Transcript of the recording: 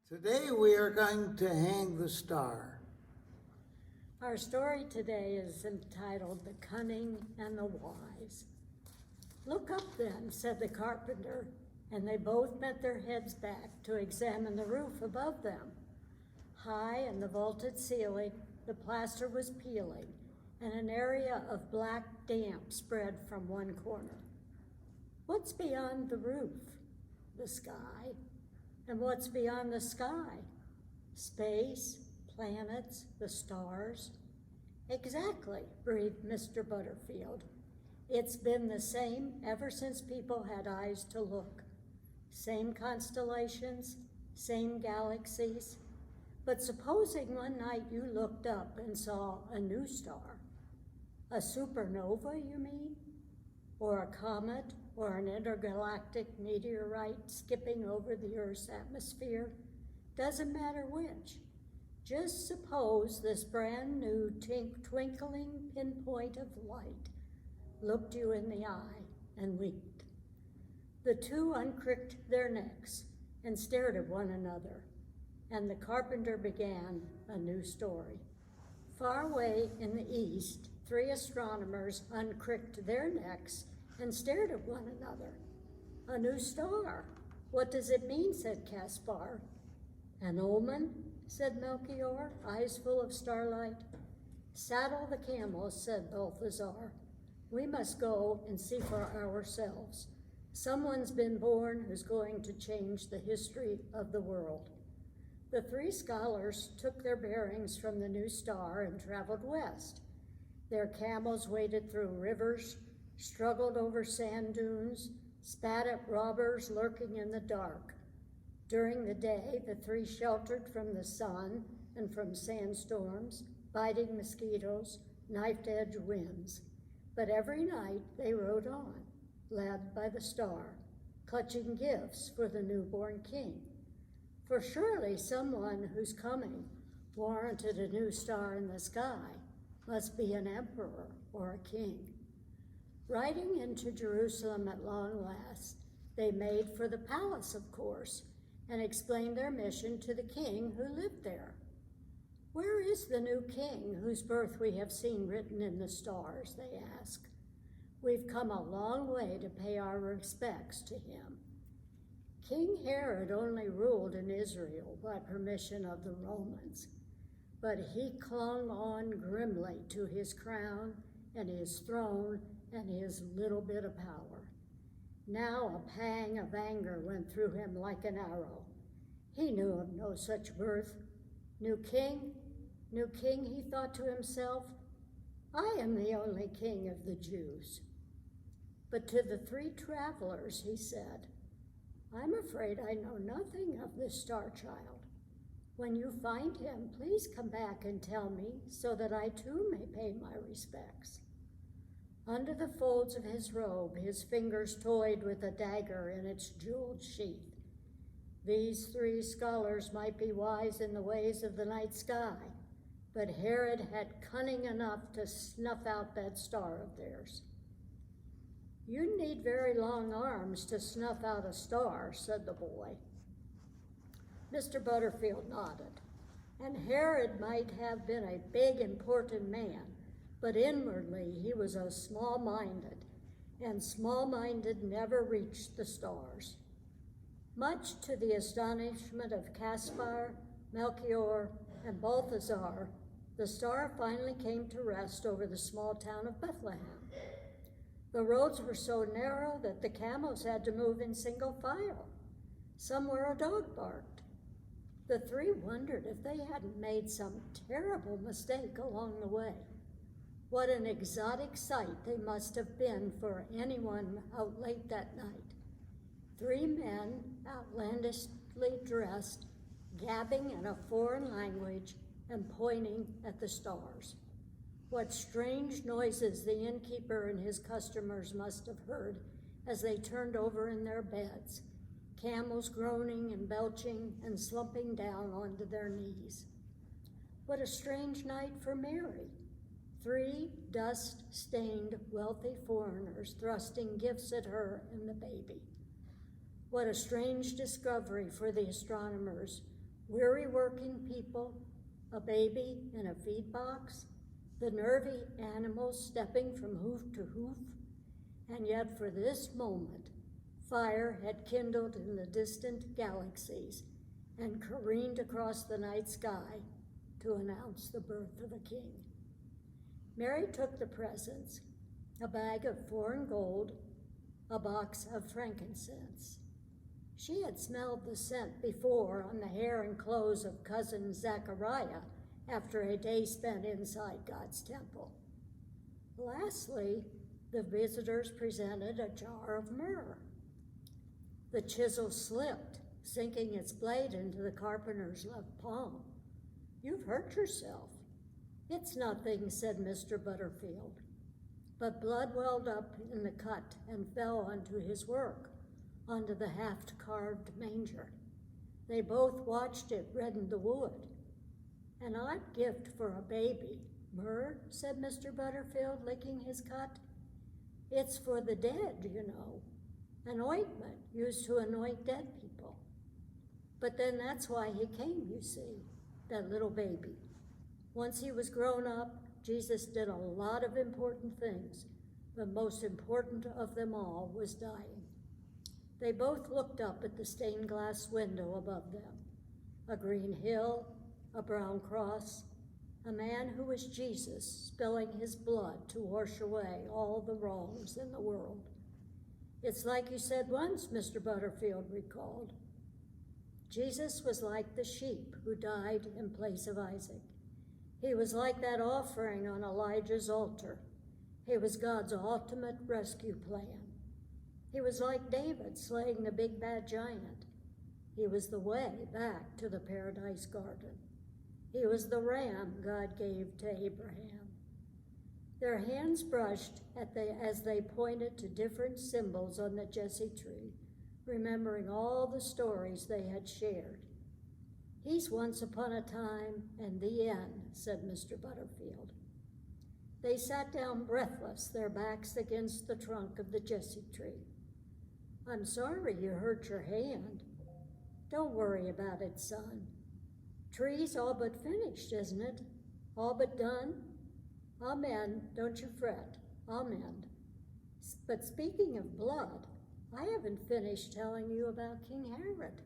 Today we are going to hang the star. Our story today is entitled The Cunning and the Wise. "Look up then," said the carpenter, and they both bent their heads back to examine the roof above them. High in the vaulted ceiling, the plaster was peeling, and an area of black damp spread from one corner. "What's beyond the roof?" "The sky." "And what's beyond the sky?" "Space, planets, the stars." "Exactly," breathed Mr. Butterfield. "It's been the same ever since people had eyes to look. Same constellations, same galaxies. But supposing one night you looked up and saw a new star. A supernova, you mean? Or a comet, or an intergalactic meteorite skipping over the Earth's atmosphere? Doesn't matter which. Just suppose this brand new twinkling pinpoint of light looked you in the eye and winked." The two uncricked their necks and stared at one another, and the carpenter began a new story. Far away in the east, three astronomers uncricked their necks and stared at one another. "A new star. What does it mean?" said Caspar. "An omen?" said Melchior, eyes full of starlight. "Saddle the camels," said Balthazar. "We must go and see for ourselves. Someone's been born who's going to change the history of the world." The three scholars took their bearings from the new star and traveled west. Their camels waded through rivers, struggled over sand dunes, spat at robbers lurking in the dark. During the day, the three sheltered from the sun and from sandstorms, biting mosquitoes, knife-edge winds. But every night they rode on, led by the star, clutching gifts for the newborn king. For surely someone whose coming warranted a new star in the sky must be an emperor or a king. Riding into Jerusalem at long last, they made for the palace, of course, and explained their mission to the king who lived there. "Where is the new king whose birth we have seen written in the stars?" they asked. "We've come a long way to pay our respects to him." King Herod only ruled in Israel by permission of the Romans, but he clung on grimly to his crown and his throne and his little bit of power. Now a pang of anger went through him like an arrow. He knew of no such birth. New king, he thought to himself, "I am the only king of the Jews." But to the three travelers he said, "I'm afraid I know nothing of this star child. When you find him, please come back and tell me so that I too may pay my respects." Under the folds of his robe, his fingers toyed with a dagger in its jeweled sheath. These three scholars might be wise in the ways of the night sky, but Herod had cunning enough to snuff out that star of theirs. "You need very long arms to snuff out a star," said the boy. Mr. Butterfield nodded. And Herod might have been a big, important man, but inwardly he was a small-minded, and small-minded never reached the stars. Much to the astonishment of Caspar, Melchior, and Balthazar, the star finally came to rest over the small town of Bethlehem. The roads were so narrow that the camels had to move in single file. Somewhere a dog barked. The three wondered if they hadn't made some terrible mistake along the way. What an exotic sight they must have been for anyone out late that night. Three men, outlandishly dressed, gabbing in a foreign language and pointing at the stars. What strange noises the innkeeper and his customers must have heard as they turned over in their beds, camels groaning and belching and slumping down onto their knees. What a strange night for Mary. Three dust-stained, wealthy foreigners thrusting gifts at her and the baby. What a strange discovery for the astronomers weary working people, a baby in a feed box, the nervy animals stepping from hoof to hoof, and yet for this moment, fire had kindled in the distant galaxies and careened across the night sky to announce the birth of a king. Mary took the presents, a bag of foreign gold, a box of frankincense. She had smelled the scent before on the hair and clothes of cousin Zechariah after a day spent inside God's temple. Lastly, the visitors presented a jar of myrrh. The chisel slipped, sinking its blade into the carpenter's left palm. "You've hurt yourself." "It's nothing," said Mr. Butterfield. But blood welled up in the cut and fell onto his work, onto the half-carved manger. They both watched it redden the wood. "An odd gift for a baby. Myrrh," said Mr. Butterfield, licking his cut. "It's for the dead, you know. An ointment used to anoint dead people. But then that's why he came, you see, that little baby. Once he was grown up, Jesus did a lot of important things, but most important of them all was dying." They both looked up at the stained glass window above them. A green hill, a brown cross, a man who was Jesus spilling his blood to wash away all the wrongs in the world. "It's like you said once," Mr. Butterfield recalled. Jesus was like the sheep who died in place of Isaac. He was like that offering on Elijah's altar. He was God's ultimate rescue plan. He was like David slaying the big bad giant. He was the way back to the paradise garden. He was the ram God gave to Abraham. Their hands brushed as they pointed to different symbols on the Jesse tree, remembering all the stories they had shared. "He's once upon a time and the end," said Mr. Butterfield. They sat down breathless, their backs against the trunk of the Jesse tree. "I'm sorry you hurt your hand." "Don't worry about it, son. Tree's all but finished, isn't it? All but done? Amen, don't you fret. Amen. But speaking of blood, I haven't finished telling you about King Herod."